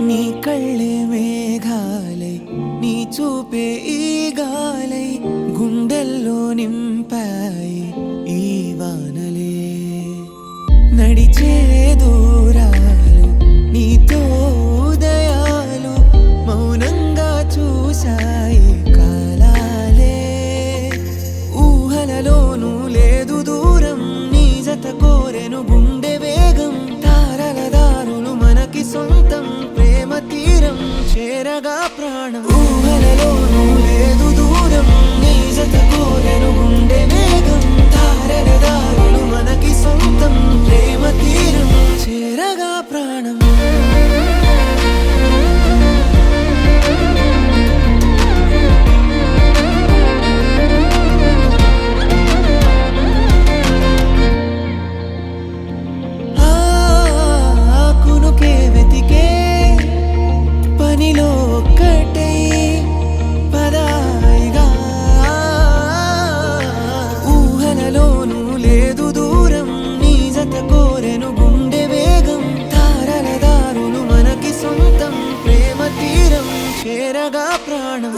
నీ కళ్ళే మేఘాలై నీ చూపే ఈ గాలై గుండెల్లో నింపాయి ఈ వానలే నడిచే దూరాలు నీతో ఉదయాలు మౌనంగా చూశాయి కాలాలే ఊహలలోనూ లేదు దూరం నీ జత కోరెను గుండె వేగం తారల దారులు మనకి సొంతం ప్రేమ తీరం చేరగా ప్రాణం ఊహలలోనూ లేదు దూరం నీ జత కోరెను గుండె వేగం తారల దారులు మనకి సొంతం ప్రేమ తీరం చేరగా ప్రాణం ఆకునుకే వెతికే పనిలో ఒక్కటై పదాయిగా ఊహలలోనూ లేదు దూరం నీ జత కోరెను గుండె వేగం తారల దారులు మనకి సొంతం ప్రేమ తీరం చేరగా ప్రాణం